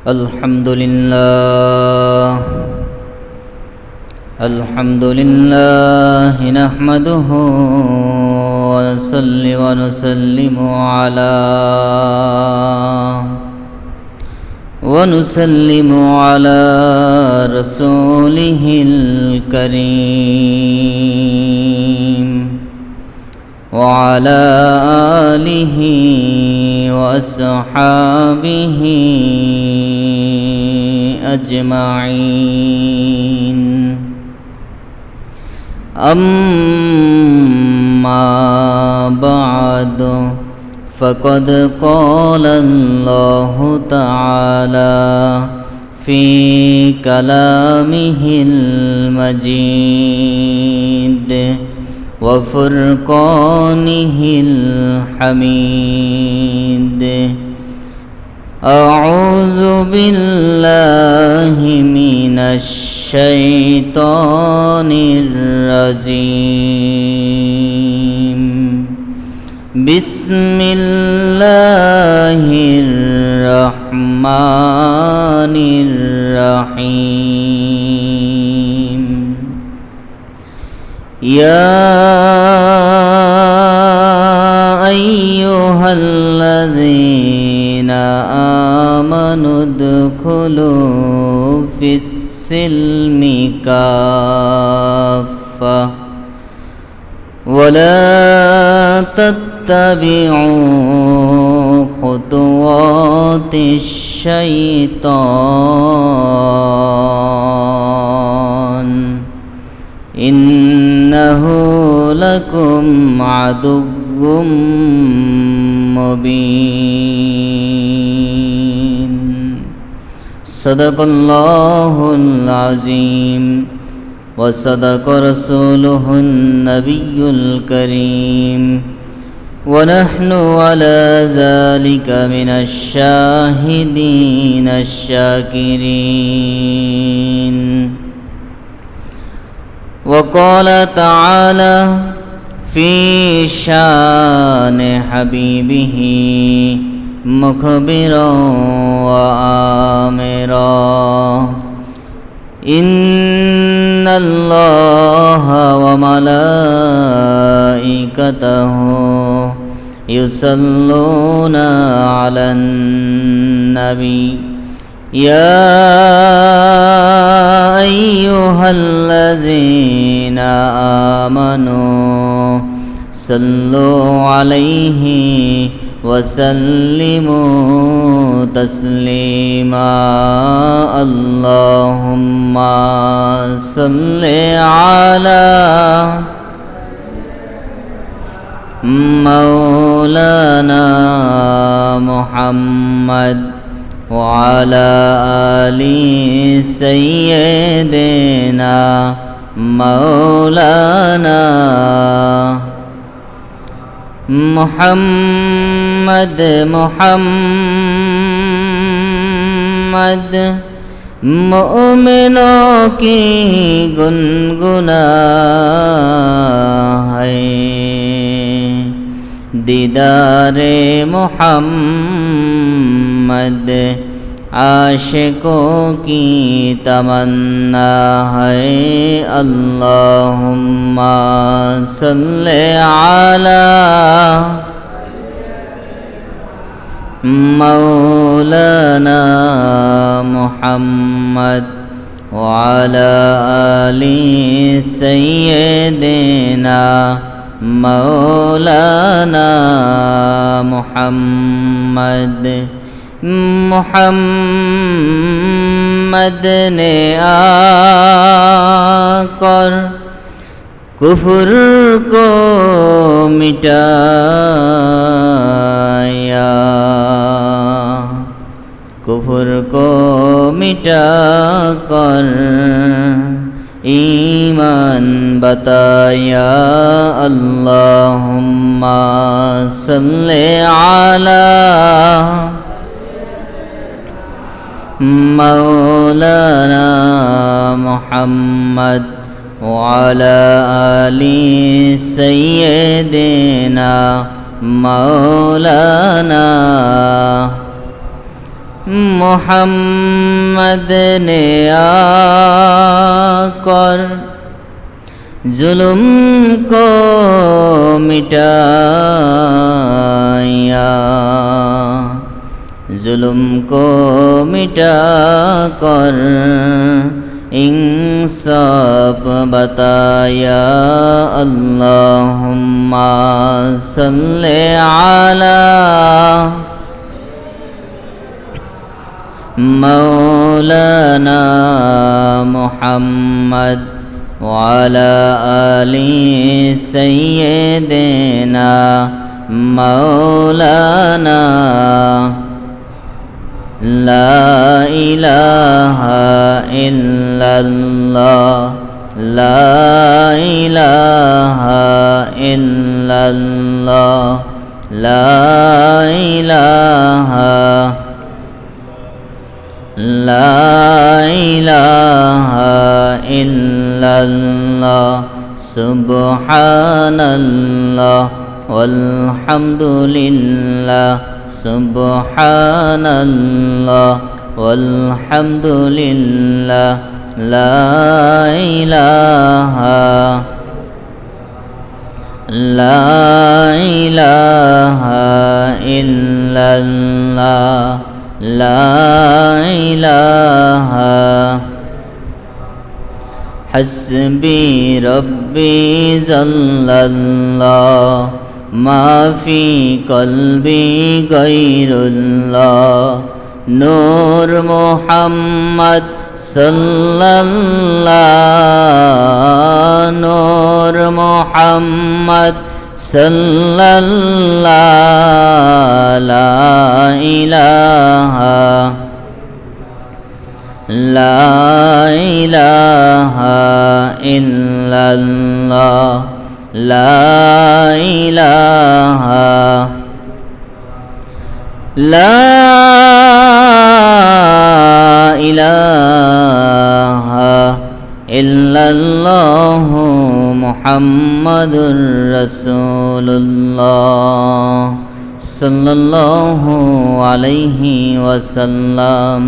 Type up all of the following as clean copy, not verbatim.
الحمد لله نحمده ونصلي ونسلم على رسوله الكريم وعلى آله وأصحابه أجمعين أما بعد فقد قال الله تعالى في كلامه المجيد وفرقانه الحميد أعوذ بالله من الشيطان الرجيم بسم الله الرحمن الرحيم يا أيها الذين آمنوا ادخلوا في السلم كافة ولا تتبعوا خطوات الشيطان إنه لكم عدو مبين صدق الله العظيم وصدق رسوله النبي الكريم ونحن على ذلك من الشاهدين الشاكرين وقال تعالى في شان حبيبه مخبرا وآمرا إن الله وملائكته يصلون على النبي يا أيها الذين آمنوا صلوا عليه وسلموا تسليما اللهم صل على مولانا محمد وعلى آل سيدنا مولانا محمد मोमिनों की गुनगुना है दीदारे मोहम्मद आशिकों की तमन्ना है अल्लाहुम्मा सल्ले आला मौलाना मुहम्मद वअला आलि सय्यिदिना मौलाना मुहम्मद ने आकर कुफ्र को मिटाया कुफ्र को मिटाकर ईमान बताया अल्लाहुम्मा सल्ले आला मौलाना मुहम्मद वअला आलि सय्यिदिना मौलाना মোহাম্মদ নে আकर जुल्म को मिटाया, जुल्म को मिटा कर इंसाफ बताया। अल्लाहुम्मा सल्ले अला मौलाना मुहम्मद वाला आली सय्यिदना मौलाना। ला इलाहा इल्लल्लाह, ला इलाहा इल्लल्लाह, ला इलाहा, ला इलाहा इल्लल्लाह। सुब्हानल्लाह वल्हम्दुलिल्लाह, सुब्हानल्लाह वल्हम्दुलिल्लाह। ला इलाहा, ला इलाहा इल्लल्लाह, ला इलाहा। हस्बी रब्बी जल्लल्लाह, माफी कल्बी गैरुल्लाह। नूर मुहम्मद सल्लल्लाह, नूर मुहम्मद सल्लल्लाह। ला इलाहा, ला इलाहा इल्लल्लाह, ला इलाहा, ला इलाहा इल्लल्लाह मुहम्मदुर रसूलुल्लाह सल्लल्लाहु अलैहि वसल्लम।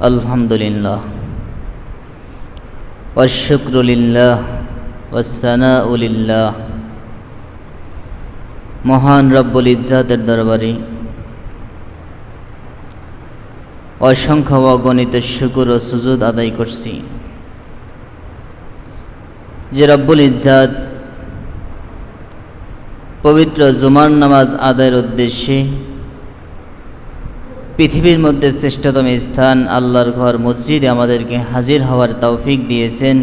अल्हम्दुलिल्लाह वश्शुक्रु लिल्लाह वस्सनाउ लिल्लाह। মহান রব্বুল ইজ্জাতের দরবারে অসংখ্য অগণিত শুকর ও সুজুদ আদায় করছি যে রব্বুল ইজ্জাত পবিত্র জুমার নামাজ আদায়ের উদ্দেশ্যে পৃথিবীর মধ্যে শ্রেষ্ঠতম স্থান আল্লাহর ঘর মসজিদে আমাদেরকে হাজির হওয়ার তৌফিক দিয়েছেন।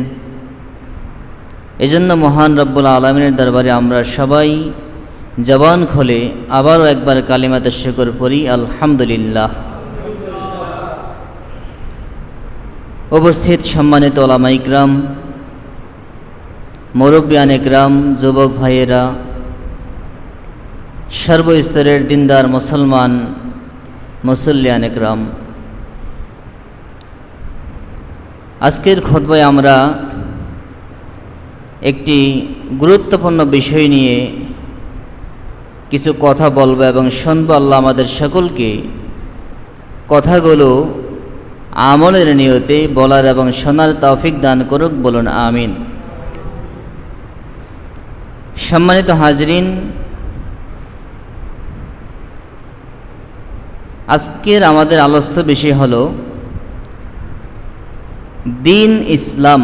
এজন্য মহান রব্বুল আলামিনের দরবারে আমরা সবাই জবান খুলে আবারও একবার কালিমাতে শুকর পড়ি, আলহামদুলিল্লাহ। উপস্থিত সম্মানিত ওলামা ইকরাম, মুরব্বিয়ান ইকরাম, যুবক ভাইয়েরা, সর্বস্তরের দিনদার মুসলমান মুসল্লিয়ান ইকরাম, আজকের খুতবায় আমরা একটি গুরুত্বপূর্ণ বিষয় নিয়ে কিছু কথা বলবো এবং শুনবো। আল্লাহ আমাদের সকলকে কথাগুলো আমলের নিয়তে বলার এবং শোনার তৌফিক দান করুক, বলুন আমিন। সম্মানিত হাজরিন, আজকের আমাদের আলোচ্য বিষয় হলো দ্বীন ইসলাম।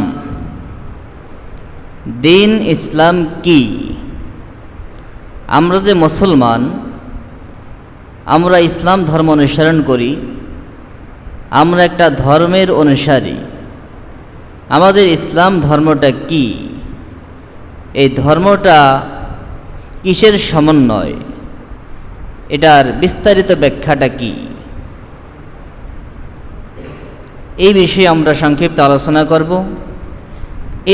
দ্বীন ইসলাম কি? আমরা যে মুসলমান, আমরা ইসলাম ধর্ম অনুসরণ করি, আমরা একটা ধর্মের অনুসারী। আমাদের ইসলাম ধর্মটা কি? এই ধর্মটা কিসের সমন্বয়? এটার বিস্তারিত ব্যাখ্যাটা কি? এই বিষয়ে আমরা সংক্ষিপ্ত আলোচনা করব।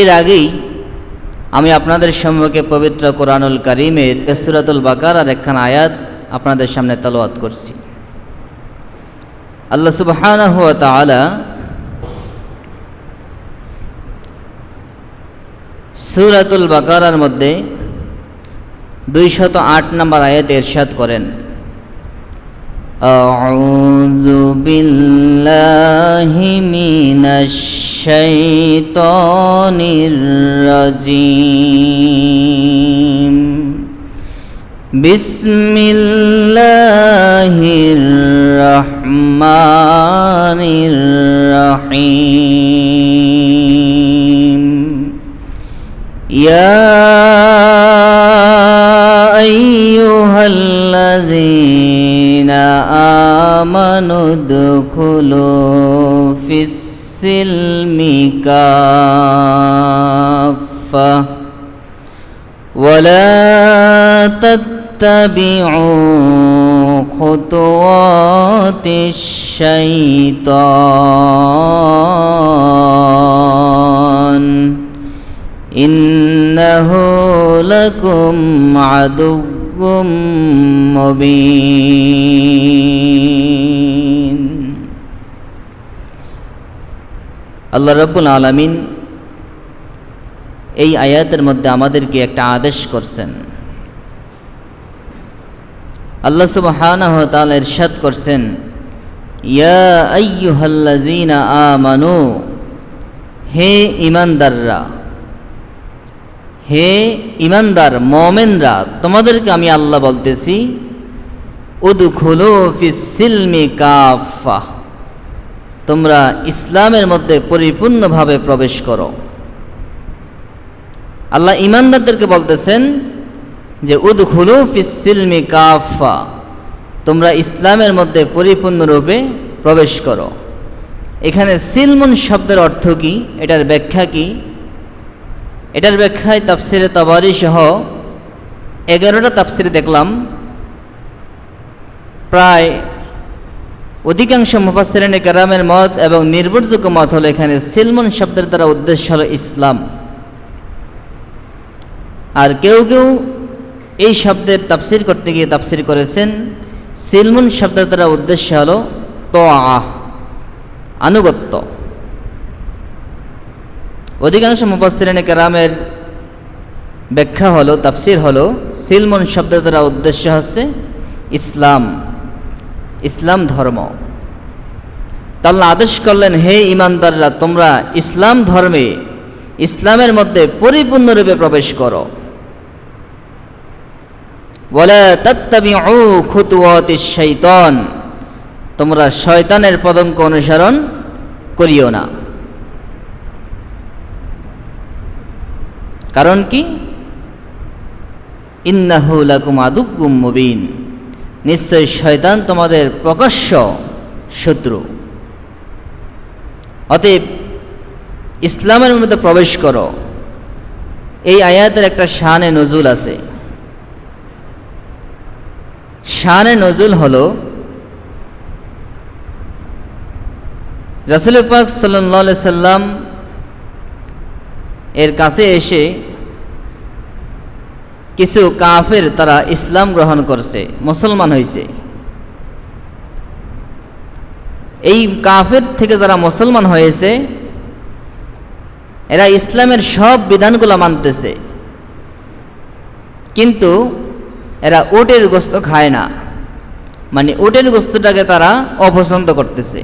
এর আগেই আমি আপনাদের সম্মুখে পবিত্র কোরআনুল কারীমের সূরাতুল বাকারার একখান আয়াত আপনাদের সামনে তেলাওয়াত করছি। আল্লাহ সুবহানাহু ওয়া তাআলা সূরাতুল বাকারার মধ্যে 208 নম্বর আয়াতে ইরশাদ করেন, আউযু বিল্লাহি মিনাশ শাইতানির রাজিম বিসমিল্লাহির রহমানির রহিম ইয়া আইয়ুহাল্লাযীনা আমানু দুখুলু ফিস-সিলমি কাফা ওয়ালা تتبعوا خطوات الشيطان إنه لكم عدو مبين আল্লাহ রাব্বুল আলামিন এই আয়াতের মধ্যে আমাদেরকে একটা আদেশ করছেন। আল্লাহ সুবহানাহু ওয়া তাআলা ইরশাদ করছেন, ইয়া আইয়ুহাল্লাযীনা আমানু, হে ঈমানদাররা, হে ঈমানদার মুমিনরা, তোমাদেরকে আমি আল্লাহ বলতেছি, উদখুলু ফিস-সিলমি কাফা, তোমরা ইসলামের মধ্যে পরিপূর্ণভাবে প্রবেশ করো। আল্লাহ ঈমানদারদেরকে বলতেছেন যে উদখুলু ফিস-সিলমি কাফা, তোমরা ইসলামের মধ্যে পরিপূর্ণরূপে প্রবেশ করো। এখানে সিলমুন শব্দের অর্থ কি, এটার ব্যাখ্যা কি? এটার ব্যাখ্যায় তাফসিরে তাবারি সহ 11টা তাফসিরে দেখলাম। প্রায় অধিকাংশ মুফাসসিরিনে কেরামের মত এবং নির্ভরযোগ্য মত হলো এখানে সিলমুন শব্দের দ্বারা উদ্দেশ্য হলো ইসলাম। আর কেউ কেউ এই শব্দের তাফসির করতে গিয়ে তাফসির করেছেন সিলমুন শব্দের দ্বারা উদ্দেশ্য হলো তোয়াহ, আনুগত্য। অধিকাংশ মুফাসসিরিনে কেরামের ব্যাখ্যা হলো, তাফসির হলো, সিলমুন শব্দের দ্বারা উদ্দেশ্য হচ্ছে ইসলাম, ইসলাম ধর্ম। আল্লাহ আদেশ করলেন, হে ঈমানদাররা, তোমরা ইসলাম ধর্মে, ইসলামের মধ্যে পরিপূর্ণরূপে প্রবেশ করো। ওয়ালা তাত্তাবিউ খুতুওয়াতিশ শাইতান, তোমরা শয়তানের পদঙ্ক অনুসরণ করিও না। কারণ কি? ইন্নাহু লাকুম আদুউম মুবিন, নিশ্চয় শয়তান তোমাদের প্রকাশ্য শত্রু। অতএব ইসলামের মধ্যে প্রবেশ করো। এই আয়াতের একটা শানে নজুল আছে। শানে নজুল হলো রাসূল পাক সাল্লাল্লাহু আলাইহি সাল্লাম এর কাছে এসে কিছু কাফের তারা ইসলাম গ্রহণ করছে, মুসলমান হয়েছে। এই কাফের থেকে যারা মুসলমান হয়েছে এরা ইসলামের সব বিধানগুলো মানতেছে, কিন্তু এরা উটের গোশত খায় না, মানে উটের গোশতটাকে তারা অপছন্দ করতেছে।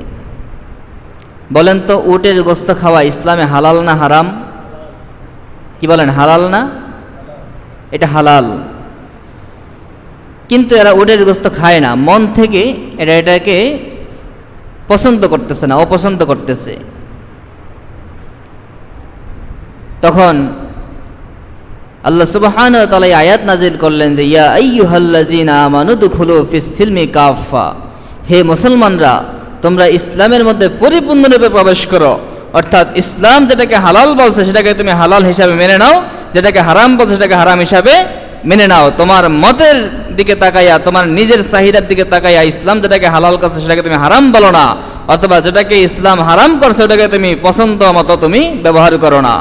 বলেন তো, উটের গোশত খাওয়া ইসলামে হালাল না হারাম? কি বলেন, হালাল না? এটা হালাল, কিন্তু এরা উটের গোশত খায় না, মন থেকে এটাকে পছন্দ করতেছে না, অপছন্দ করতেছে। তখন আল্লাহ সুবহানাহু ওয়া তাআলা আয়াত নাজিল করলেন যে ইয়া আইয়ুহাল্লাযীনা আমানু দুখুলু ফিস-সিলমি কাফা, হে মুসলমানরা, তোমরা ইসলামের মধ্যে পরিপূর্ণরূপে প্রবেশ করো। অর্থাৎ ইসলাম যেটাকে হালাল বলছে সেটাকে তুমি হালাল হিসাবে মেনে নাও, যেটাকে হারাম বলছে সেটাকে হারাম হিসাবে মেনে নাও। তোমার মতের দিকে তাকাইয়া, তোমার নিজের চাহিদার দিকে তাকাইয়া ইসলাম যেটাকে হালাল করছে সেটাকে তুমি হারাম বলো না, অথবা যেটাকে ইসলাম হারাম করছে ওটাকে তুমি পছন্দ মতো তুমি ব্যবহার করো না।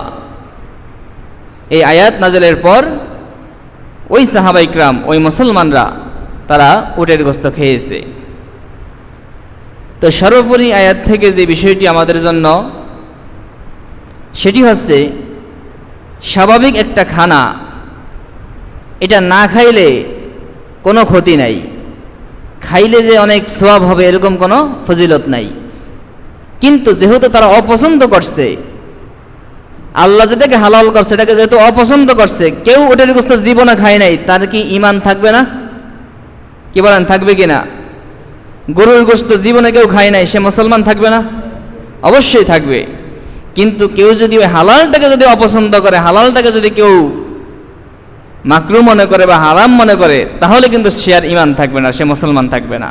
এই আয়াত নাজিলের পর ওই সাহাবা ইকরাম, ওই মুসলমানরা তারা উটের গোশত খেয়েছে। তো সর্বোপরি আয়াত থেকে যে বিষয়টি আমাদের জন্য, সেটি হচ্ছে স্বাভাবিক একটা খানা, এটা না খাইলে কোনো ক্ষতি নাই। খাইলে যে অনেক সওয়াব হবে এরকম কোনো ফজিলত নাই। কিন্তু যেহেতু তারা অপছন্দ করছে, আল্লাহ যেটাকে হালাল করছে এটাকে যেহেতু অপছন্দ করছে, কেউ ওটার গোশত জীবনে খায় নাই, তার কি ঈমান থাকবে না? কি বলেন, থাকবে কি না? গরুর গোশত জীবনে কেউ খায় নাই, সে মুসলমান থাকবে না? অবশ্যই থাকবে। কিন্তু কেউ যদি ওই হালালটাকে যদি অপছন্দ করে, হালালটাকে যদি কেউ মাকরু মনে করে বা হারাম মনে করে, তাহলে কিন্তু সে আর ঈমান থাকবে না, সে মুসলমান থাকবে না।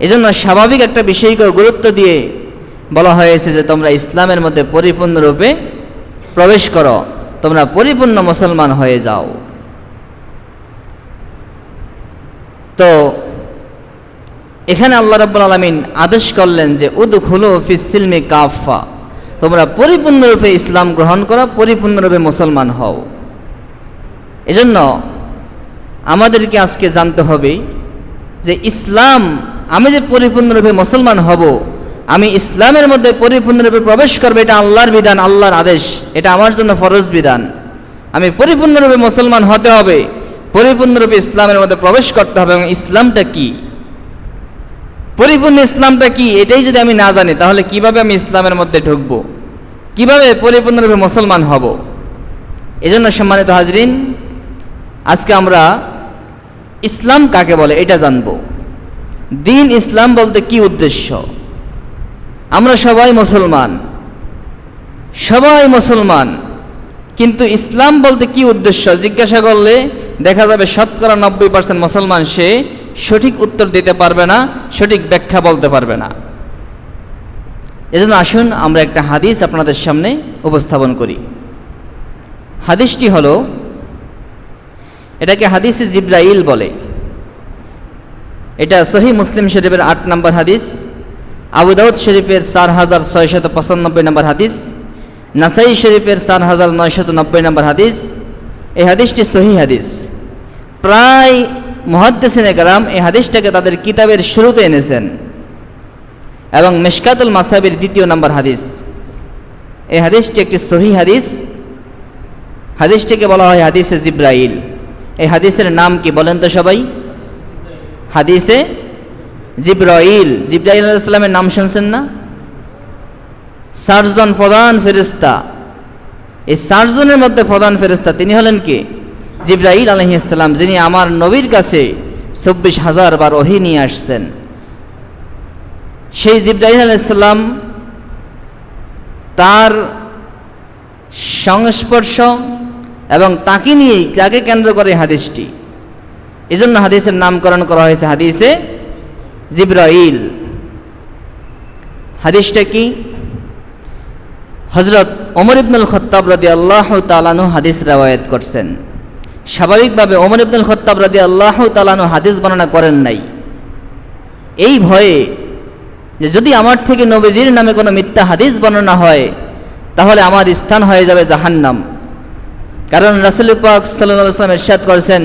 এজন্য স্বাভাবিক একটা বিষয়কে গুরুত্ব দিয়ে বলা হয়েছে যে তোমরা ইসলামের মধ্যে পরিপূর্ণরূপে প্রবেশ করো, তোমরা পরিপূর্ণ মুসলমান হয়ে যাও। তো এখানে আল্লাহ রাব্বুল আলামিন আদেশ করলেন যে উদখুলু ফিস সিলমি কাফা, তোমরা পরিপূর্ণরূপে ইসলাম গ্রহণ করো, পরিপূর্ণরূপে মুসলমান হও। এজন্য আমাদেরকে আজকে জানতে হবে যে ইসলাম, আমি যে পরিপূর্ণরূপে মুসলমান হব, আমি ইসলামের মধ্যে পরিপূর্ণরূপে প্রবেশ করবো, এটা আল্লাহর বিধান, আল্লাহর আদেশ, এটা আমার জন্য ফরজ বিধান। আমি পরিপূর্ণরূপে মুসলমান হতে হবে, পরিপূর্ণরূপে ইসলামের মধ্যে প্রবেশ করতে হবে। এবং ইসলামটা কি, পরিপূর্ণ ইসলামটা কি, এটাই যদি আমি না জানি, তাহলে কিভাবে আমি ইসলামের মধ্যে ঢুকবো, কিভাবে পরিপূর্ণরূপে মুসলমান হব? এজন্য সম্মানিত হাজরিন, আজকে আমরা ইসলাম কাকে বলে এটা জানব। দিন ইসলাম বলতে কি উদ্দেশ্য? আমরা সবাই মুসলমান, সবাই মুসলমান, কিন্তু ইসলাম বলতে কি উদ্দেশ্য জিজ্ঞাসা করলে দেখা যাবে 90% মুসলমান সে সঠিক উত্তর দিতে পারবে না, সঠিক ব্যাখ্যা বলতে পারবে না। এজন্য আসুন আমরা একটা হাদিস আপনাদের সামনে উপস্থাপন করি। হাদিসটি হলো, এটাকে হাদিসে জিব্রাইল বলে। এটা সহিহ মুসলিম শরীফের 8 নম্বর হাদিস, আবু দাউদ শরীফের 4695 নম্বর হাদিস, নাসাই শরীফের 4990 নম্বর হাদিস। এই হাদিসটি সহিহ হাদিস। প্রায় মুহাদ্দিসিনে কেরাম এই হাদিসটাকে তাদের কিতাবের শুরুতে এনেছেন, এবং মিশকাতুল মাসাবির 2 নম্বর হাদিস। এই হাদিসটি একটি সহিহ হাদিস। হাদিসটিকে বলা হয় হাদিসে জিব্রাইল। এই হাদিসের নাম কি বলেন তো সবাই? হাদিসে জিব্রাইল। জিব্রাইল আলাইহিস সালামের নাম শুনছেন না? 4 জন প্রধান ফেরেশতা, এই 4 জনের মধ্যে প্রধান ফেরেশতা তিনি হলেন কি? জিব্রাইল আলাইহিস সালাম, যিনি আমার নবীর কাছে 24,000 বার ওহী নিয়ে আসছেন। সেই জিব্রাইল আলাইহিস সালাম, তার সংস্পর্শ এবং তাকে নিয়ে, তাকে কেন্দ্র করে হাদিসটি, এজন্য হাদিসের নামকরণ করা হয়েছে হাদিসে জিব্রাইল। হাদিসটা কি? হযরত ওমর ইবনুল খাত্তাব রাদিয়াল্লাহু তাআলা আনহু হাদিস রওয়ায়াত করছেন। স্বাভাবিকভাবে ওমর ইবনুল খাত্তাব রাদিয়াল্লাহু তাআলা আনহু হাদিস বর্ণনা করেন নাই, এই ভয়ে যে যদি আমার থেকে নবীজির নামে কোনো মিথ্যা হাদিস বর্ণনা হয় তাহলে আমার স্থান হয়ে যাবে জাহান্নাম। কারণ রাসূল পাক সাল্লাল্লাহু আলাইহি ওয়াসাল্লাম ইরশাদ করেছেন,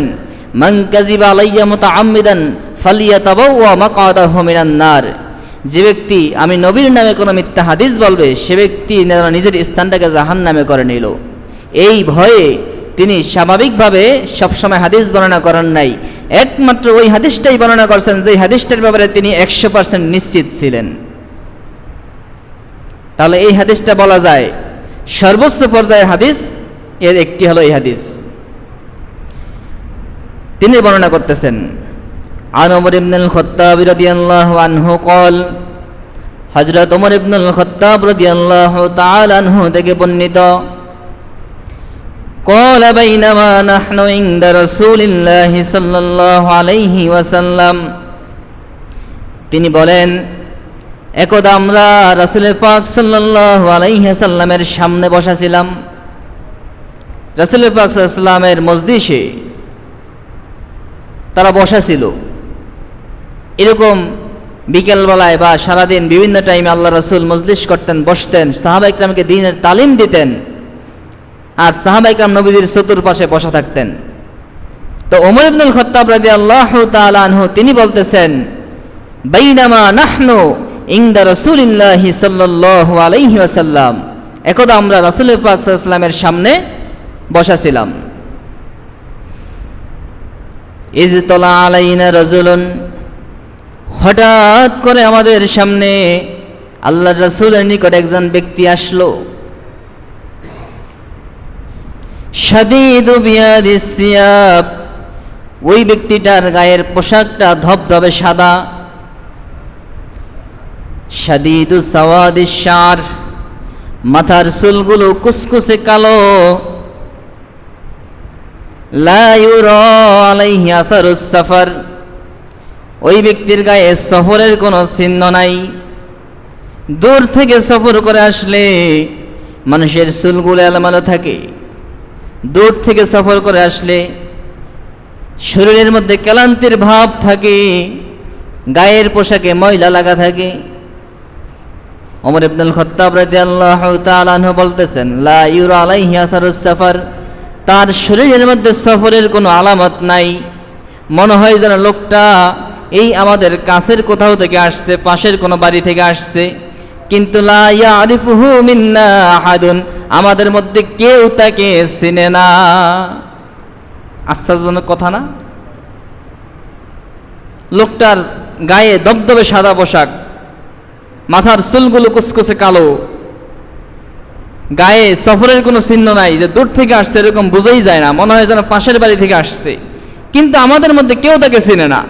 মান কাযিবা আলাইয়া মুতাআম্মিদান ফালিয়াতাবাওয়া মাকআদাহু মিনান নার। যে ব্যক্তি আমি নবীর নামে কোনো মিথ্যা হাদিস বলবে, সে ব্যক্তি নিজের স্থানটাকে জাহান্নামে করে নিল। এই ভয়ে তিনি স্বাভাবিকভাবে সবসময় হাদিস বর্ণনা করেন নাই, একমাত্র ওই হাদিসটাই বর্ণনা করছেন যে হাদিসটার ব্যাপারে তিনি 100% নিশ্চিত ছিলেন। তাহলে এই হাদিসটা বলা যায় সর্বোচ্চ পর্যায়ের হাদিস, এর একটি হলো এই হাদিস। তিনি বর্ণনা করতেছেন, আন ওমর ইবনুল খাত্তাব রাদিয়াল্লাহু আনহু قال, হযরত ওমর ইবনুল খাত্তাব রাদিয়াল্লাহু তাআলা আনহু থেকে বর্ণিত, قال بينما نحن عند رسول الله صلى الله عليه وسلم, তিনি বলেন একদা আমরা রাসূল পাক সাল্লাল্লাহু আলাইহি ওয়াসাল্লামের সামনে বসা ছিলাম। রাসূল পাক সাল্লাল্লাহু আলাইহি ওয়াসাল্লামের মজলিসে তারা বসা ছিল। এরকম বিকেলবেলায় বা সারাদিন বিভিন্ন টাইমে আল্লাহ রাসূল মজলিস করতেন, বসতেন, সাহাবা ইকরামকে দ্বীনের তালিম দিতেন, আর সাহাবা ইকরাম নবীজির চতুর্পাশে বসা থাকতেন। তো ওমর ইবনুল খাত্তাব রাদিয়াল্লাহু তাআলা আনহু তিনি বলতেছেন, বাইনামা নাহনু ইনদা রাসূলিল্লাহি সাল্লাল্লাহু আলাইহি ওয়াসাল্লাম, একদা আমরা রাসূল পাক সাল্লাল্লাহু আলাইহি ওয়াসাল্লামের সামনে বসা ছিলাম। ইজ তলা আলাইনা রাজুলুন, হঠাৎ করে আমাদের সামনে আল্লাহর রাসূলের নিকট একজন ব্যক্তি আসলো। শাদীদু বিয়াদিস সিয়াব, ওই ব্যক্তিটার গায়ের পোশাকটা ধবধবে সাদা। শাদীদু সাওয়াদিস শার, মাথার চুলগুলো কুচকুচে কালো। লা ইউরা আলাইহি আসারুস সাফার, ওই ব্যক্তির গায়ে সফরের কোনো চিহ্ন নাই। দূর থেকে সফর করে আসলে মানুষের চুলগুলো এলোমেলো থাকে, দূর থেকে সফর করে আসলে শরীরের মধ্যে ক্লান্তির ভাব থাকে, গায়ের পোশাকে ময়লা লাগা থাকে। ওমর ইবনুল খাত্তাব রাদিয়াল্লাহু তাআলা আনহু বলতেছেন, লা ইউরা আলাইহি আসারুস সাফার, তার শরীরের মধ্যে সফরের কোনো আলামত নাই। মনে হয় যেন লোকটা এই আমাদের কাছের কোথাও থেকে আসছে, পাশের কোনো বাড়ি থেকে আসছে, কিন্তু লা ইয়ারিফুহু মিন্না আহাদুন, আমাদের মধ্যে কেউ তাকে চিনে না। আশ্চর্যজনক কথা না? লোকটার গায়ে দবদবে সাদা পোশাক, মাথার চুলগুলো কুচকুচে কালো, গায়ে সফরের কোনো চিহ্ন নাই, যে দূর থেকে আসছে এরকম বোঝাই যায় না, মনে হয় যেন পাশের বাড়ি থেকে আসছে, কিন্তু আমাদের মধ্যে কেউ তাকে চিনে না।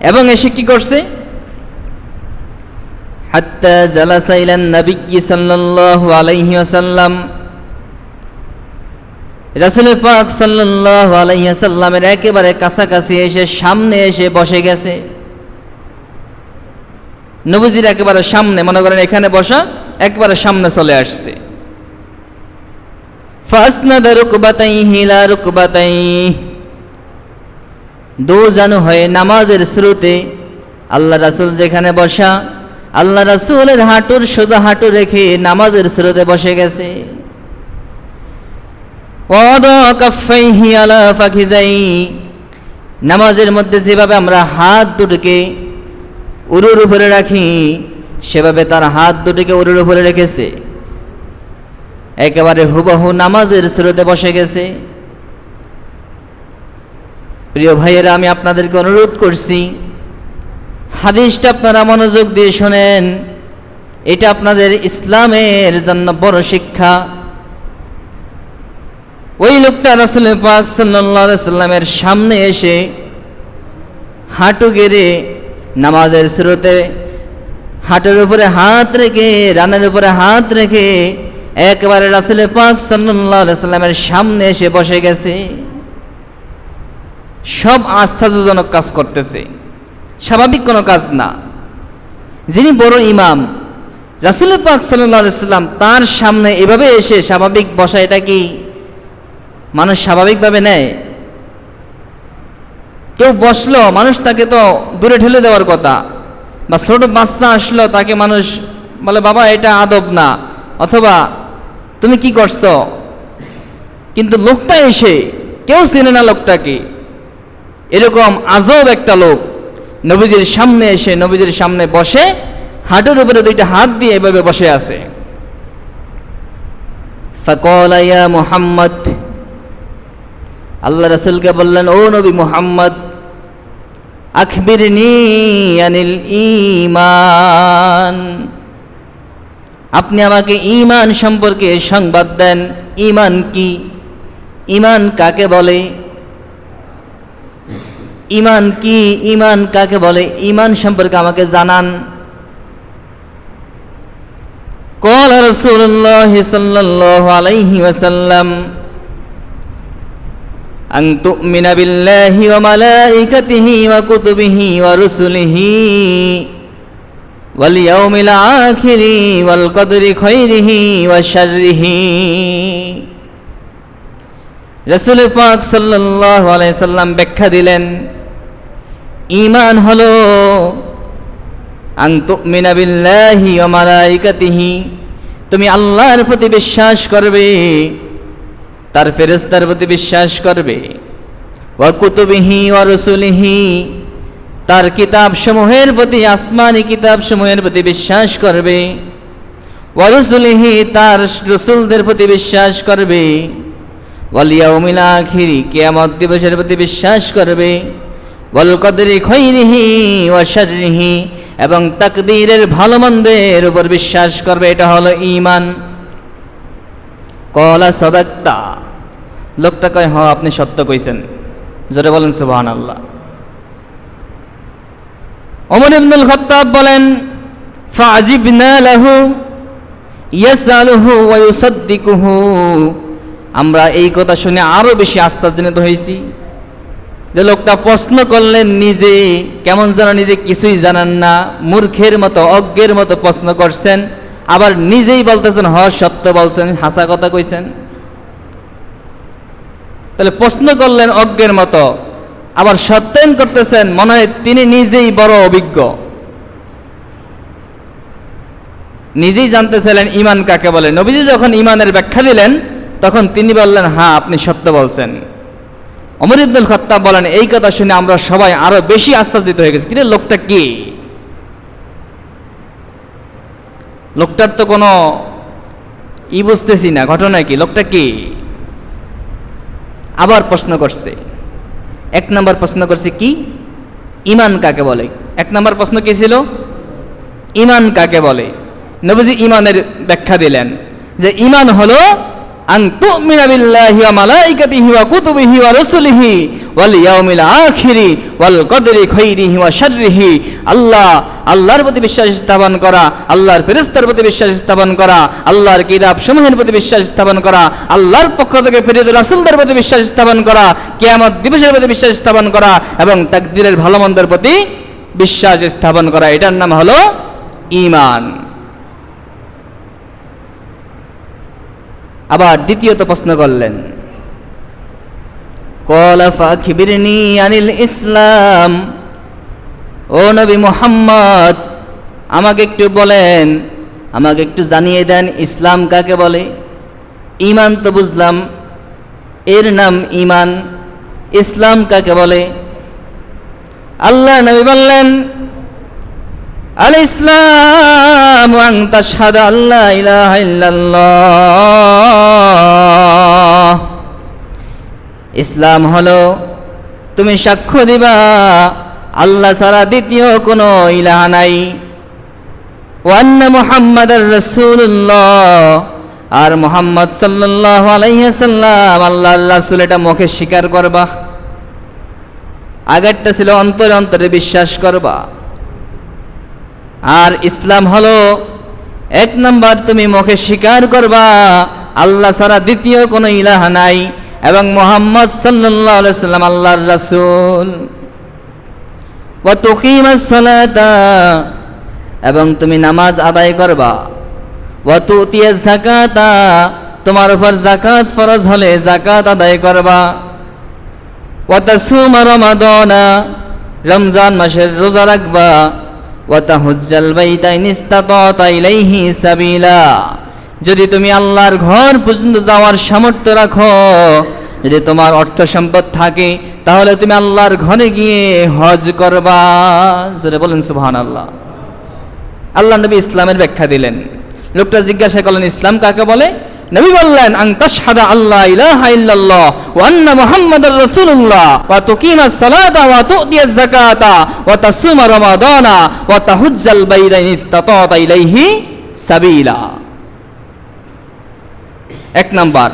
এবং এসে কি করছে? হাত্তা জালাসা ইলান নবী সাল্লাল্লাহু আলাইহি ওয়াসাল্লাম, রাসূল পাক সাল্লাল্লাহু আলাইহি ওয়াসাল্লামের একেবারে কাছাকাছি এসে সামনে এসে বসে গেছে। নবীজির একেবারে সামনে, মনে করেন এখানে বসা, একবারে সামনে চলে আসছে। ফাসনাদা রুকবাতাইহি লা রুকবাতাইহি, দোজানু হয়ে নামাজের শুরুতে আল্লাহ রাসূল যেখানে বসা, আল্লাহ রাসূলের হাঁটুর সোজা হাঁটু রেখে নামাজের শুরুতে বসে গেছে। ওয়াদা কাফাইহি আলা ফাখিজাই, নামাজের মধ্যে যেভাবে আমরা হাত দুটোকে উরুর উপরে রাখি, সেভাবে তার হাত দুটোকে উরুর উপরে রেখেছে, একেবারে হুবহু নামাজের শুরুতে বসে গেছে। প্রিয় ভাইয়েরা, আমি আপনাদেরকে অনুরোধ করছি, হাদিসটা আপনারা মনোযোগ দিয়ে শোনেন, এটা আপনাদের ইসলামের জন্য বড় শিক্ষা। ওই লোকটা রাসূল পাক সাল্লাল্লাহু আলাইহি সাল্লামের সামনে এসে হাঁটু গেড়ে নামাজের শুরুতে হাঁটুর উপরে হাত রেখে, রানের উপরে হাত রেখে একেবারে রাসূল পাক সাল্লাল্লাহু আলাইহি সাল্লামের সামনে এসে বসে গেছে। সব আশ্চর্যজনক কাজ করতেছে, স্বাভাবিক কোনো কাজ না। যিনি বড় ইমাম রাসূল পাক সাল্লাল্লাহু আলাইহি সাল্লাম, তার সামনে এভাবে এসে স্বাভাবিক বসা, এটা কি মানুষ স্বাভাবিকভাবে নেয়? কেউ বসলো, মানুষ তাকে তো দূরে ঠেলে দেওয়ার কথা, বা ছোট বাচ্চা আসলো, তাকে মানুষ বলে বাবা এটা আদব না, অথবা তুমি কি করছো। কিন্তু লোকটা এসে কেউ চেনে না লোকটাকে, এরকম আজব একটা লোক নবীজির সামনে এসে নবীজির সামনে বসে হাঁটুর উপরে দুইটা হাত দিয়ে এভাবে বসে আছে। ফাকালা ইয়া মুহাম্মদ, আল্লাহ রাসূলকে বললেন, ও নবী মুহাম্মদ, আখবিরনি আনিল ঈমান, আপনি আমাকে ঈমান সম্পর্কে সংবাদ দেন। ঈমান কি? ঈমান কাকে বলে? ঈমান কি? ঈমান কাকে বলে? ঈমান সম্পর্কে আমাকে জানান। ক্বালা রাসূলুল্লাহ সাল্লাল্লাহু আলাইহি ওয়াসাল্লাম, আন তু'মিনা বিল্লাহি ওয়া মালাইকাতিহি ওয়া কুতুবিহি ওয়া রুসুলিহি ওয়াল ইয়াউমিল আখিরি ওয়াল কদরি খাইরিহি ওয়া শাররিহি। রাসূল পাক সাল্লাল্লাহু আলাইহি সাল্লাম ব্যাখ্যা দিলেন, ঈমান হলো আন তু'মিনা বিল্লাহি ওয়া মালাইকাতিহি, তুমি আল্লাহর প্রতি বিশ্বাস করবে, তার ফেরেশতার প্রতি বিশ্বাস করবে, ওয়া কুতুবিহি ওয়া রুসুলিহি, তার কিতাব সমূহের প্রতি, আসমানি কিতাব সমূহের প্রতি বিশ্বাস করবে, ওয়া রুসুলিহি, তার রাসূলদের প্রতি বিশ্বাস করবে, ওয়াল ইয়াউমিল আখিরি, কিয়ামত দিবসের প্রতি বিশ্বাস করবে, ওয়াল কদরি খাইরিহি ওয়া শাররিহি, এবং তাকদীরের ভালো মন্দের উপর বিশ্বাস করবে। এটা হলো ঈমান। ক্বালা সাদাক্তা, লোকটা কয় হ্যাঁ আপনি সত্য কইছেন। জোরে বলেন সুবহানাল্লাহ। ওমর ইবনুল খাত্তাব বলেন ফাআজিবনা লাহু ইয়াসআলুহু ওয়া ইউসাদ্দিকুহু, আমরা এই কথা শুনে আরো বেশি আশ্চর্যান্বিত হয়েছি যে লোকটা প্রশ্ন করলেন, নিজে কেমন যেন নিজে কিছুই জানেন না, মূর্খের মতো অজ্ঞের মতো প্রশ্ন করছেন, আবার নিজেই বলতেছেন হ সত্য বলছেন, হাসা কথা কইছেন। তাহলে প্রশ্ন করলেন অজ্ঞের মতো, আবার সত্যায়ন করতেছেন, মনে হয় তিনি নিজেই বড় অভিজ্ঞ, নিজেই জানতেছিলেন ঈমান কাকে বলে। নবীজি যখন ঈমানের ব্যাখ্যা দিলেন তখন তিনি বললেন হ্যাঁ আপনি সত্য বলছেন। ওমর ইবনুল খাত্তাব বলেন এই কথা শুনে আমরা সবাই আরো বেশি আশ্চর্যিত হয়ে গেছি, কিন্তু লোকটা কি? লোকটার তো কোনো বুঝতেছি না, ঘটনা কি, লোকটা কি? আবার প্রশ্ন করছে। এক নম্বর প্রশ্ন করছে কি? ঈমান কাকে বলে। এক নম্বর প্রশ্ন কি ছিল? ঈমান কাকে বলে। নবীজি ঈমানের ব্যাখ্যা দিলেন যে ঈমান হলো আন তুমিনা বিল্লাহি ওয়া মালাইকাতিহি ওয়া কুতুবিহি ওয়া রাসূলিহি ওয়াল ইয়াউমিল আখিরি ওয়াল কদরি খাইরিহি ওয়া শাররিহি, আল্লাহর প্রতি বিশ্বাস স্থাপন করা, আল্লাহর ফেরেশতার প্রতি বিশ্বাস স্থাপন করা, আল্লাহর কিতাব সমূহের প্রতি বিশ্বাস স্থাপন করা, আল্লাহর পক্ষ থেকে প্রেরিত রাসূলদের প্রতি বিশ্বাস স্থাপন করা, কিয়ামত দিবসের প্রতি বিশ্বাস স্থাপন করা, এবং তাকদীরের ভালো মন্দের প্রতি বিশ্বাস স্থাপন করা, এটার নাম হলো ঈমান। আবার দ্বিতীয়ত প্রশ্ন করলেন, ক্বালা ফাখিবিরনি আনিল ইসলাম, ও নবী মুহাম্মদ আমাকে একটু বলেন, আমাকে একটু জানিয়ে দেন ইসলাম কাকে বলে। ঈমান তো বুঝলাম, এর নাম ঈমান, ইসলাম কাকে বলে? আল্লাহ নবী বললেন আল ইসলাম আন তাশহাদু আল্লা ইলাহা ইল্লাল্লাহ, ইসলাম হলো তুমি সাক্ষ্য দিবা আল্লাহ ছাড়া দ্বিতীয় কোনো ইলাহ নাই, ওয়া আন্না মুহাম্মাদার রাসূলুল্লাহ, আর মুহাম্মদ সাল্লাল্লাহু আলাইহি ওয়াসাল্লাম আল্লাহর রাসূল, এটা মুখে স্বীকার করবা। আগেরটা ছিল অন্তরে অন্তরে বিশ্বাস করবা। আর ইসলাম হলো এক নাম্বার তুমি মুখে স্বীকার করবা আল্লাহ ছাড়া দ্বিতীয় কোনো ইলাহ নাই, এবং মুহাম্মদ সাল্লাল্লাহু আলাইহি ওয়াসাল্লাম আল্লাহর রাসূল। ওয়া তুকিমাস সালাতা, এবং তুমি নামাজ আদায় করবা। ওয়া তুতিয়াজ যাকাতা, তোমার উপর যাকাত ফরজ হলে যাকাত আদায় করবা। ওয়া তাসুমা রমাদানা, রমজান মাসের রোজা রাখবা। ওয়া তাহুজ্জাল বাইতা ইন ইসতাতা ইলাইহি সাবিলা, যদি তুমি আল্লাহর ঘর পর্যন্ত যাওয়ার সামর্থ্য রাখো, যদি তোমার অর্থ সম্পদ থাকে, তাহলে তুমি আল্লাহর ঘরে গিয়ে হজ করবা। জোরে বলেন সুবহানাল্লাহ। আল্লাহ নবী ইসলামের ব্যাখ্যা দিলেন। লোকটা জিজ্ঞাসা করলেন ইসলাম কাকে বলে। নবী বললেন আন তাশহাদা আল্লা ইলাহা ইল্লাল্লাহ ওয়া আন্না মুহাম্মাদার রাসূলুল্লাহ ওয়া তুকিমাস সালাতা ওয়া তুতিয়াজ যাকাতা ওয়া তাসুমা রমাদানা ওয়া তাহুজ্জাল বাইতা ইন ইসতাতা ইলাইহি সাবিলা। এক নাম্বার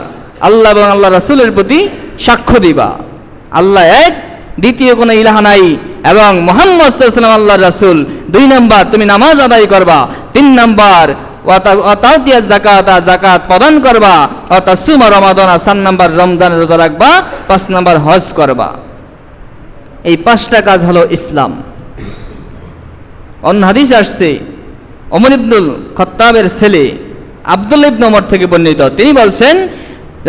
আল্লাহ এবং আল্লাহ রাসূলের প্রতি সাক্ষ্য দিবা আল্লাহ এক, দ্বিতীয় কোনো ইলাহ নাই, এবং মুহাম্মদ সাল্লাল্লাহু আলাইহি ওয়াসাল্লাম আল্লাহর রাসূল। দুই নাম্বার তুমি নামাজ আদায় করবা। তিন নাম্বার ওয়া তাতিয়াজ যাকাতা, যাকাত প্রদান করবা। ওয়া তাসুমা রমাদানা, 4 নাম্বার রমজানের রোজা রাখবা। 5 নাম্বার হজ করবা। এই 5টা কাজ হলো ইসলাম। অন্য হাদিস আসছে ওমর ইবনুল খাত্তাবের ছেলে আব্দুল্লাহ ইবনে ওমর থেকে বর্ণিত, তিনি বলছেন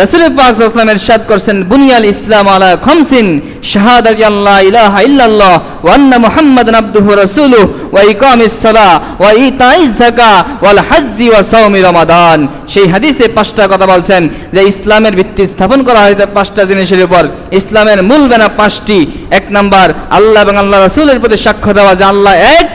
রাসূল পাক সাল্লাল্লাহু আলাইহি ওয়াসাল্লাম ইরশাদ করেছেন বুনিয়াল ইসলাম আলা খামসিন শাহাদাতি আল্লা ইলাহা ইল্লাল্লাহ ওয়া আন্না মুহাম্মাদান আবদুহু রাসূলুহু ওয়া ইকামিস সালাহ ওয়া ইতাইজ যাকাত ওয়াল হজ্জি ওয়া সাওমি রমাদান। সেই হাদিসে 5টা কথা বলছেন যে ইসলামের ভিত্তি স্থাপন করা হয়েছে 5টা জিনিসের উপর। ইসলামের মূল বেনা 5টি। 1 নাম্বার আল্লাহ এবং আল্লাহ রাসূলের প্রতি সাক্ষ্য দেওয়া যে আল্লাহ এক,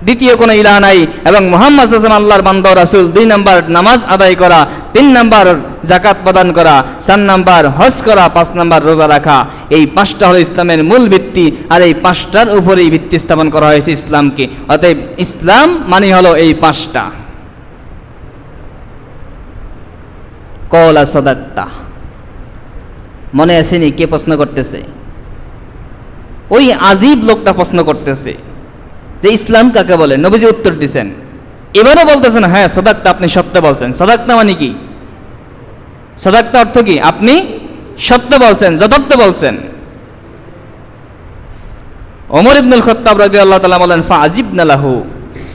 দ্বিতীয় কোনো ইলাহ নাই, এবং মুহাম্মদ সাল্লাল্লাহু আলাইহি ওয়াসাল্লাম আল্লাহর বান্দা ও রাসূল। 2 নাম্বার নামাজ আদায় করা, 3 নাম্বার যাকাত প্রদান করা, 4 নাম্বার হজ করা, 5 নাম্বার রোজা রাখা। এই 5টা হলো ইসলামের মূল ভিত্তি, আর এই 5টার উপরেই ভিত্তি স্থাপন করা হয়েছে ইসলামকে। অতএব ইসলাম মানে হলো এই 5টা। কওলা সাদাক্তা, মনে আসেনি কে প্রশ্ন করতেছে? ওই আজীব লোকটা প্রশ্ন করতেছে যে ইসলাম কাকে বলে। নবীজি উত্তর দিছেন, এবারও বলতেছেন হ্যাঁ সাদাক্তা, আপনি সত্য বলছেন। সাদাক্তা মানে কি? সাদাক্তা অর্থ কি? আপনি সত্য বলছেন, যথার্থ বলছেন। ওমর ইবনুল খাত্তাব রাদিয়াল্লাহু তাআলা বলেন ফাআজিবনা লাহু,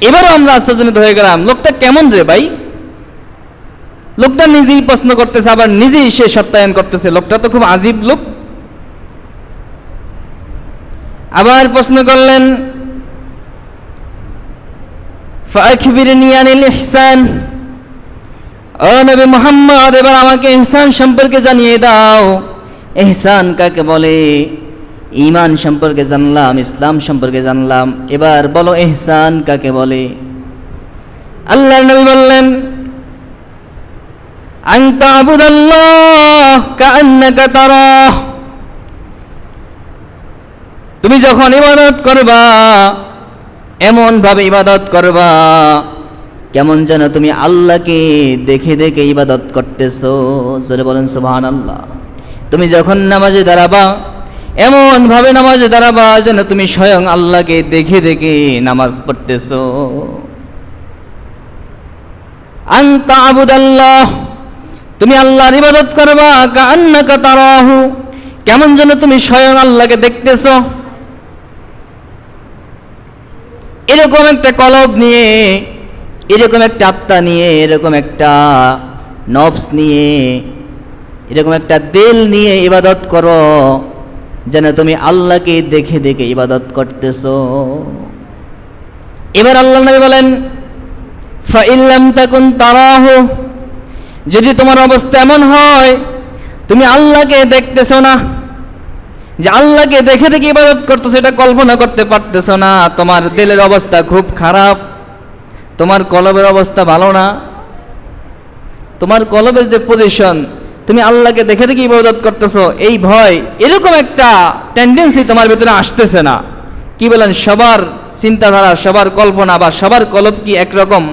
এবারও আমরা আশ্চর্যান্বিত হয়ে গেলাম, লোকটা কেমন রে ভাই? লোকটা নিজেই প্রশ্ন করতেছে, আবার নিজেই সে সত্যায়ন করতেছে। লোকটা তো খুব আজীব লোক। আবার প্রশ্ন করলেন ফাআখবিরনি আনিল ইহসান, ও নবী মুহাম্মদ এবার আমাকে ইহসান সম্পর্কে জানিয়ে দাও। ইহসান কাকে বলে? ঈমান সম্পর্কে জানলাম, ইসলাম সম্পর্কে জানলাম, এবার বলো ইহসান কাকে বলে? আল্লাহর নবী বললেন আন তা'বুদাল্লাহ কাআন্নাকা তারাহ, তুমি যখন ইবাদত করবা এমন ভাবে ইবাদত করবা কেমন যেন তুমি আল্লাহকে দেখে দেখে ইবাদত করতেছো। জোরে বলেন সুবহানাল্লাহ। তুমি যখন নামাজে দাঁড়াবা এমন ভাবে নামাজে দাঁড়াবা যেন তুমি স্বয়ং আল্লাহকে দেখে দেখে নামাজ পড়তেছো। আন তা'বুদাল্লাহ, তুমি আল্লাহর ইবাদত করবা কাআন্নাকা তারাহু, কেমন যেন তুমি স্বয়ং আল্লাহকে দেখতেছো। এরকম একটা কলব নিয়ে, এরকম একটা আত্মা নিয়ে, এরকম একটা নফস নিয়ে, এরকম একটা দিল নিয়ে ইবাদত করো যেন তুমি আল্লাহকে দেখে দেখে ইবাদত করতেছো। এবার আল্লাহ নবী বলেন ফাইন লাম তাকুন তারাহু, যদি তোমার অবস্থা এমন হয় তুমি আল্লাহকে দেখতেছো না, যে আল্লাহকে দেখে দেখে ইবাদত করতেছো, এটা কল্পনা করতে পারতেছো না, তোমার দিলের অবস্থা খুব খারাপ, তোমার কলবের অবস্থা ভালো না, তোমার কলবের যে পজিশন, তুমি আল্লাহকে দেখে দেখে ইবাদত করতেছো, এই ভয়, এরকম একটা টেন্ডেন্সি তোমার ভিতরে আসতেছে না। কি বলেন? সবার চিন্তাধারা, সবার কল্পনা বা সবার কলব কি একরকম?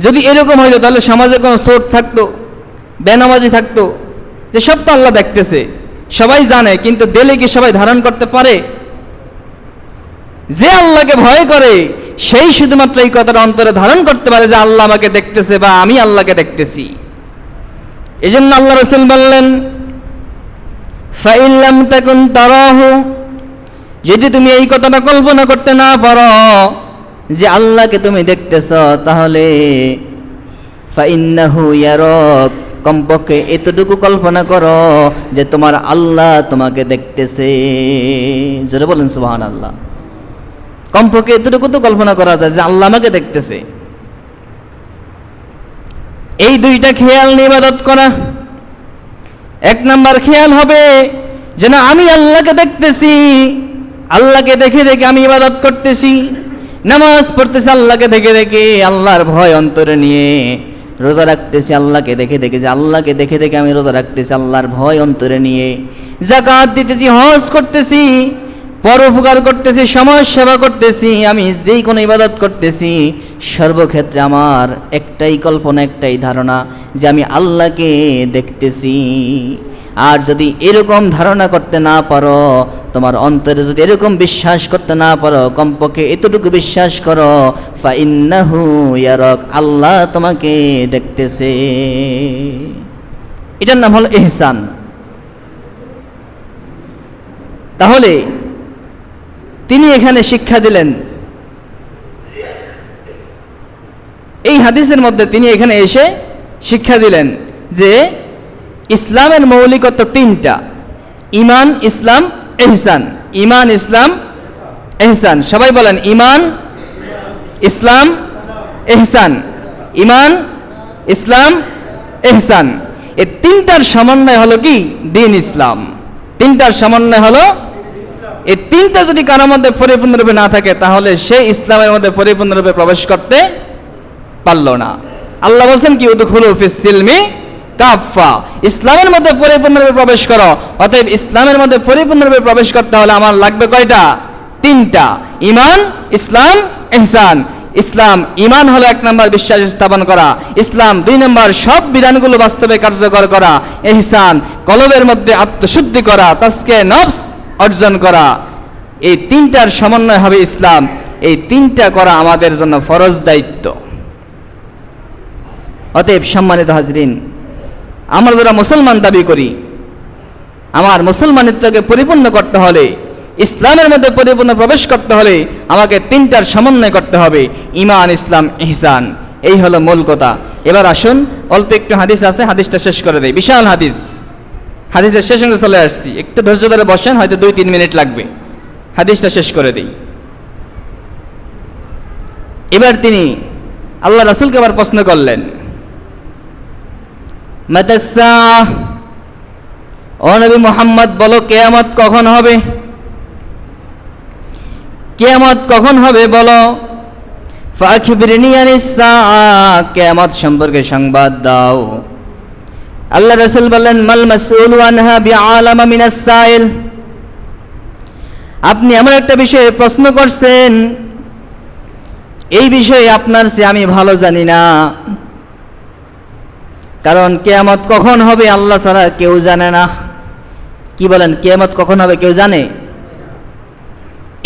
যদি এরকম হইতো তাহলে সমাজে কোনো চোট থাকতো, বেনামাজি থাকতো, যে সব তো আল্লাহ দেখতেছে, সবাই জানে, কিন্তু দিলে কি সবাই ধারণ করতে পারে? যে আল্লাহকে ভয় করে সেই শুধুমাত্র এই কথাটা অন্তরে ধারণ করতে পারে যে আল্লাহ আমাকে দেখতেছে বা আমি আল্লাহকে দেখতেছি। এই জন্য আল্লাহ রাসূল বললেন ফাইন লাম তাকুন তারাহু, যদি তুমি এই কথাটা কল্পনা করতে না পারো যে আল্লাহকে তুমি দেখতেছ, তাহলে ফাইন্নাহু ইয়ারাক, কমপক্ষে এতটুকু কল্পনা করো যে তোমার আল্লাহ তোমাকে দেখতেছে। জোরে বলেন সুবহানাল্লাহ। কমপক্ষে এতটুকু তো কল্পনা করা যায় যে আল্লাহ আমাকে দেখতেছে। এই দুইটা খেয়াল নিয়ে ইবাদত করা। এক নাম্বার খেয়াল হবে যে না, আমি আল্লাহকে দেখতেছি, আল্লাহকে দেখে দেখে আমি ইবাদত করতেছি, নামাজ পড়তেছি আল্লাহকে দেখে দেখে, আল্লাহর ভয় অন্তরে নিয়ে রোজা রাখতেছি আল্লাহকে দেখে দেখে, যে আল্লাহকে দেখে দেখে আমি রোজা রাখতেছি আল্লাহর ভয় অন্তরে নিয়ে, যাকাত দিতেছি, হজ করতেছি, পরোপকার করতেছি, সমাজ সেবা করতেছি, আমি যেই কোনো ইবাদত করতেছি সর্বক্ষেত্রে আমার একটাই কল্পনা, একটাই ধারণা যে আমি আল্লাহকে দেখতেছি। আর যদি এরকম ধারণা করতে না পারো, তোমার অন্তরে যদি এরকম বিশ্বাস করতে না পারো, কমপক্ষে এতটুকু বিশ্বাস করো ফাইন্নাহু ইয়ারাক, আল্লাহ তোমাকে দেখতেছে। এটার নাম হলো ইহসান। তাহলে তিনি এখানে শিক্ষা দিলেন, এই হাদিসের মধ্যে তিনি এখানে এসে শিক্ষা দিলেন যে ইসলামের মৌলিকত্ব তিনটা: ঈমান, ইসলাম, ইহসান। ঈমান, ইসলাম, ইহসান। সবাই বলেন ঈমান, ইসলাম, ইহসান। ঈমান, ইসলাম, ইহসান। এই তিনটার সমন্বয় হলো কি? দ্বীন ইসলাম। তিনটার সমন্বয় হলো এই তিনটা যদি কারোর মধ্যে পরিপূর্ণরূপে না থাকে তাহলে সে ইসলামের মধ্যে পরিপূর্ণরূপে প্রবেশ করতে পারল না। আল্লাহ বলছেন কি উদখুলু ফিস সিলমি কাফা, ইসলামের মধ্যে পরিপূর্ণরূপে প্রবেশ করো। অতএব ইসলামের মধ্যে পরিপূর্ণরূপে প্রবেশ করতে হলে আমার লাগবে কয়টা? তিনটা, ঈমান, ইসলাম, ইহসান। ইসলাম, ঈমান হলো 1 নম্বর বিশ্বাস স্থাপন করা, ইসলাম 2 নম্বর সব বিধানগুলো বাস্তবে কার্যকর করা, ইহসান কলবের মধ্যে আত্মশুদ্ধি করা, তাজকিয়ে নফস অর্জন করা। এই তিনটার সমন্বয় হবে ইসলাম। এই তিনটা করা আমাদের জন্য ফরজ দায়িত্ব। অতএব সম্মানিত হাজরিন, আমরা যারা মুসলমান দাবি করি, আমার মুসলমানিত্বকে পরিপূর্ণ করতে হলে, ইসলামের মধ্যে পরিপূর্ণ প্রবেশ করতে হলে আমাকে তিনটার সমন্বয় করতে হবে, ঈমান, ইসলাম, ইহসান। এই হলো মূল কথা। এবার আসুন, অল্প একটু হাদিস আছে, হাদিসটা শেষ করে দেই। বিশাল হাদিস, হাদিসের শেষ অংশে চলে আসছি। একটু ধৈর্য ধরে বসেন, হয়তো 2-3 মিনিট লাগবে, হাদিসটা শেষ করে দেই। এবার তিনি আল্লাহ রাসূলকে আবার প্রশ্ন করলেন, মাতাসা, ও নবী মুহাম্মদ বলো কিয়ামত কখন হবে? কিয়ামত কখন হবে বলো। ফাখিবিরনি আনিস সাআ, কিয়ামত সম্পর্কে সংবাদ দাও। আল্লাহ রাসূল বললেন, মাল মাসউলু আনহা বিআলামা মিনাস সাইল, আপনি এমন একটা বিষয়ে প্রশ্ন করছেন, এই বিষয়ে আপনার চেয়ে আমি ভালো জানি না। কারণ কিয়ামত কখন হবে আল্লাহ ছাড়া কেউ জানে না। কি বলেন, কিয়ামত কখন হবে কেউ জানে?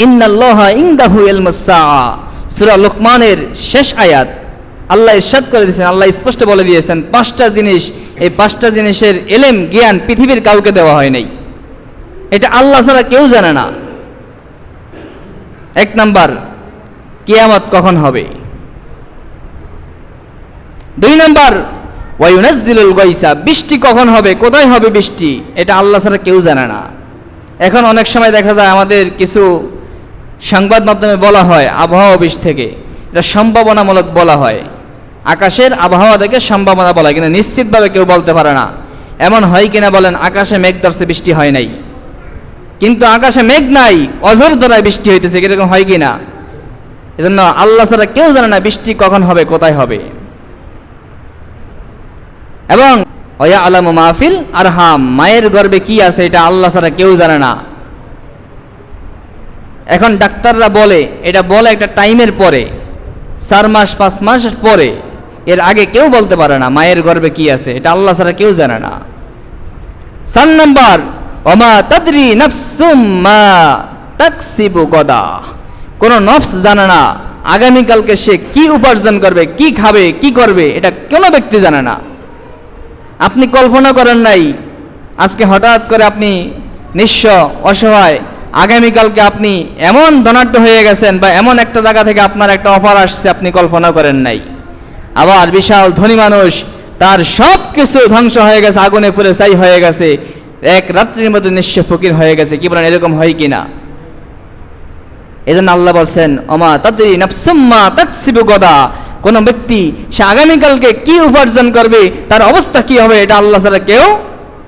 ইন্নাল্লাহা ইনদাহু ইলমুস সাআ, সূরা লুকমানের শেষ আয়াত আল্লাহ ইরশাদ করে দিয়েছেন, আল্লাহ স্পষ্ট বলে দিয়েছেন 5টা জিনিস, এই 5টা জিনিসের ইলম, জ্ঞান পৃথিবীর কাউকে দেওয়া হয় নাই। এটা আল্লাহ ছাড়া কেউ জানে না। 1 নাম্বার, কিয়ামত কখন হবে। 2 নাম্বার, ওয়ায়ুনাজ্জিলুল গায়সা, বৃষ্টি কখন হবে, কোথায় হবে বৃষ্টি, এটা আল্লাহ ছাড়া কেউ জানে না। এখন অনেক সময় দেখা যায় আমাদের কিছু সংবাদ মাধ্যমে বলা হয় আবহাওয়া অফিস থেকে, এটা সম্ভাবনামূলক বলা হয়, আকাশের আবহাওয়া দেখে সম্ভাবনা বলা হয়, কিন্তু নিশ্চিতভাবে কেউ বলতে পারে না। এমন হয় কিনা বলেন, আকাশে মেঘ ধরছে বৃষ্টি হয় নাই, কিন্তু আকাশে মেঘ নাই, অঝোর দ্বারায় বৃষ্টি হইতেছে, এরকম হয় কিনা? এজন্য আল্লাহ ছাড়া কেউ জানে না বৃষ্টি কখন হবে, কোথায় হবে। এবং ওয়া আলামু মাহফিল আরহাম, মায়ের গর্ভে কি আছে এটা আল্লাহ ছাড়া কেউ জানে না। এখন ডাক্তাররা বলে, এটা বলে একটা টাইমের পরে, 4 মাস 5 মাস পরে, এর আগে কেউ বলতে পারে না মায়ের গর্ভে কি আছে, এটা আল্লাহ ছাড়া কেউ জানে না। 4 নাম্বার, ওমা তাদরি নাফসুম মা তাকসিবু গদা, কোন নফস জানে না আগামীকালকে সে কি উপার্জন করবে, কি খাবে, কি করবে, এটা কোনো ব্যক্তি জানে না। আপনি কল্পনা করেন নাই, আজকে হঠাৎ করে আপনি নিঃস্ব, অসহায়, আগামীকালকে আপনি এমন ধনাঢ্য হয়ে গেছেন, বা এমন একটা জায়গা থেকে আপনার একটা অফার আসছে, আপনি কল্পনা করেন নাই। আবার বিশাল ধনী মানুষ, তার সব কিছু ধ্বংস হয়ে গেছে, আগুনে পুড়ে ছাই হয়ে গেছে, এক রাত্রির মধ্যে নিঃস্ব ফকির হয়ে গেছে। কি বলেন, এরকম হয় কিনা? এজন্য আল্লাহ বলছেন, ওমা তাদরি নাফসুম মা তাকসিবু গদা, কোন ব্যক্তি সে আগামীকালকে কি উপার্জন করবে, তার অবস্থা কি হবে, এটা আল্লাহ ছাড়া কেউ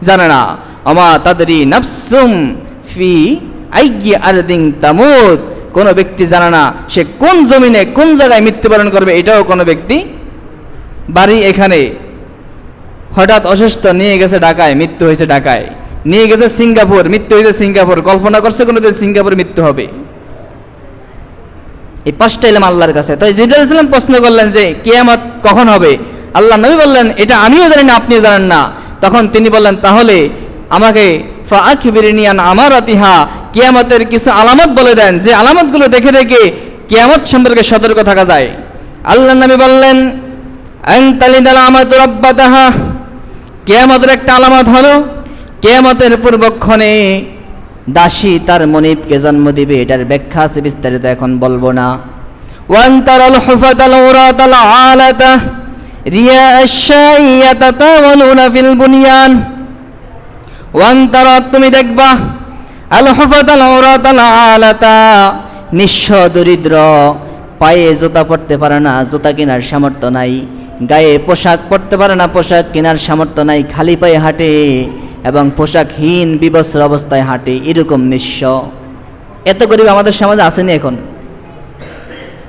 জানে না। ওমা তাদরি নাফসুম ফি আইয়ি আরদিন তামুত, কোন ব্যক্তি জানে না সে কোন জমিনে কোন জায়গায় মৃত্যুবরণ করবে, এটাও কোনো ব্যক্তি। বাড়ি এখানে, হঠাৎ অসুস্থ, নিয়ে গেছে ঢাকায়, মৃত্যু হয়েছে ঢাকায়, নিয়ে গেছে সিঙ্গাপুর, মৃত্যু হয়েছে সিঙ্গাপুর। কল্পনা করছে কোনোদিন সিঙ্গাপুর মৃত্যু হবে? এই 5টা ইলম আল্লাহর কাছে। তো জিবরাইল আলাইহিস সালাম প্রশ্ন করলেন যে কিয়ামত কখন হবে, আল্লাহ নবী বললেন এটা আমিও জানি না, আপনিও জানেন না। তখন তিনি বললেন, তাহলে আমাকে ফাআখিবিরনি আন আমারাতিহা, কিয়ামতের কিছু আলামত বলে দেন, যে আলামতগুলো দেখে দেখে কিয়ামত সম্পর্কে সতর্ক থাকা যায়। আল্লাহ নবী বললেন, আন তালিদাল আমাতু রাব্বাতাহা, কিয়ামতের একটা আলামত হলো কিয়ামতের পূর্বক্ষণে দাসী তার মনিবকে জন্ম দিবে। এটার ব্যাখ্যা আছে বিস্তারিত, এখন বলবো না। ওয়ান তারাল হুফাতাল উরাতাল আলাতা রিয়া আশ-শাইয়া তাতাওয়ালুনা ফিল বুনিয়ান, ওয়ান তারা, তুমি দেখবা, আল হুফাতাল উরাতাল আলাতা, নিঃস্ব দরিদ্র, পায়ে জুতা পরতে পারে না, জুতা কেনার সামর্থ্য নাই, গায়ে পোশাক পরতে পারে না, পোশাক কেনার সামর্থ্য নাই, খালি পায়ে হাঁটে এবং পোশাকহীন বিবস্ত্র অবস্থায় হাঁটে, এরকম নিঃস্ব। এত গরিব আমাদের সমাজে আসেনি এখন,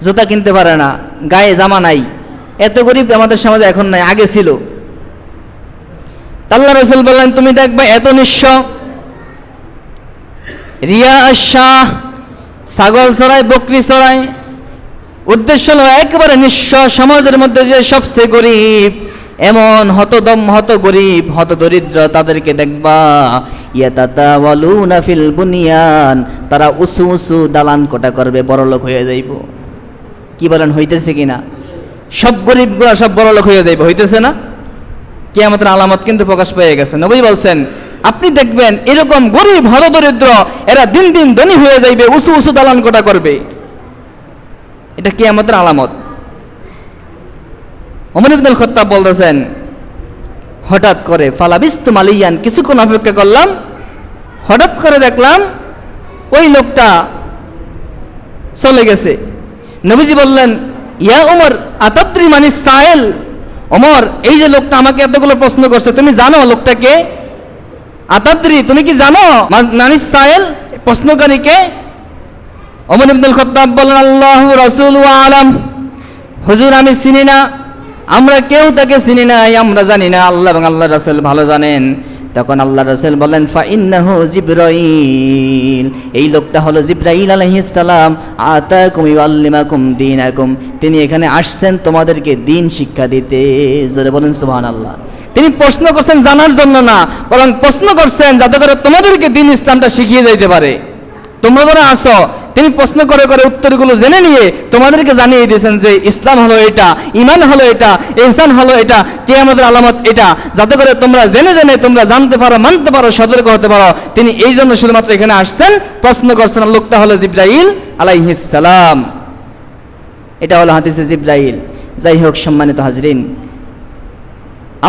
জুতা কিনতে পারে না, গায়ে জামা নাই, এত গরিব আমাদের সমাজে এখন নাই, আগে ছিল। আল্লাহ রাসূল বললেন তুমি দেখবে এত নিঃস্ব, রিয়া আশাহ, ছাগল চড়ায়, বকরি চড়ায়, উদ্দেশ্য হলো একেবারে নিঃস্ব, সমাজের মধ্যে যে সবচেয়ে গরিব, এমন হত গরিব, হত দরিদ্র, তাদেরকে দেখবা ইয়াতাতাওয়ালুনা ফিল বুনিয়ান, তারা উঁচু উঁচু দালান কোটা করবে, বড়লোক হয়ে যাইব। কি বলেন, হইতেছে কিনা? সব গরিবগুলা সব বড়লোক হয়ে যাইব, হইতেছে না? কিয়ামতের আলামত কিন্তু প্রকাশ পেয়ে গেছে। নবী বলছেন আপনি দেখবেন এরকম গরিব হত দরিদ্র এরা দিন দিন ধনী হয়ে যাইবে, উঁচু উঁচু দালান কোটা করবে, এটা কিয়ামতের আলামত। ওমর ইবনুল খাত্তাব বলতেছেন হঠাৎ করে ফালাবিস্তু মালিয়ান, কিছুক্ষণ অপেক্ষা করলাম, হঠাৎ করে দেখলাম ওই লোকটা চলে গেছে। নবীজি বললেন ইয়া ওমর আতাদ্রি মানিস সাইল, ওমর এই যে লোকটা আমাকে এতগুলো প্রশ্ন করছে, তুমি জানো লোকটা কে? আতাদ্রি, তুমি কি জানো মানিস সাইল, প্রশ্নকারী কে? ওমর ইবনুল খাত্তাব বললেন আল্লাহু রাসূলুহু আলাম, হুজুর আমি চিনি না, আমরা কেউ তাকে চিনি নাই, আমরা জানি না, আল্লাহ এবং আল্লাহর রাসূল ভালো জানেন। তখন আল্লাহর রাসূল বলেন ফাইন্নাহু জিবরাইল, এই লোকটা হলো জিবরাইল আলাইহিস সালাম, আতাকুম ইউআল্লিমাকুম দীনাকুম, তিনি এখানে আসছেন তোমাদেরকে দ্বীন শিক্ষা দিতে। জোরে বলেন সুবহানাল্লাহ। তিনি প্রশ্ন করছেন জানার জন্য না, বরং প্রশ্ন করছেন যাতে করে তোমাদেরকে দ্বীন ইসলামটা শিখিয়ে যাইতে পারে। তোমরা যারা আসো, তিনি প্রশ্ন করে করে উত্তরগুলো জেনে নিয়ে তোমাদেরকে জানিয়ে দিয়েছেন যে ইসলাম হলো এটা, ঈমান হলো এটা, ইহসান হলো এটা, কিয়ামতের আলামত এটা, যাতে করে তোমরা জেনে জেনে তোমরা জানতে পারো, মানতে পারো, সতর্ক হতে পারো। তিনি এই জন্য শুধুমাত্র এখানে আসছেন, প্রশ্ন করছেন। লোকটা হলো জিবরাইল আলাইহিস সালাম। এটা হলো হাদিসে জিবরাইল। যাই হোক সম্মানিত হাজরিন,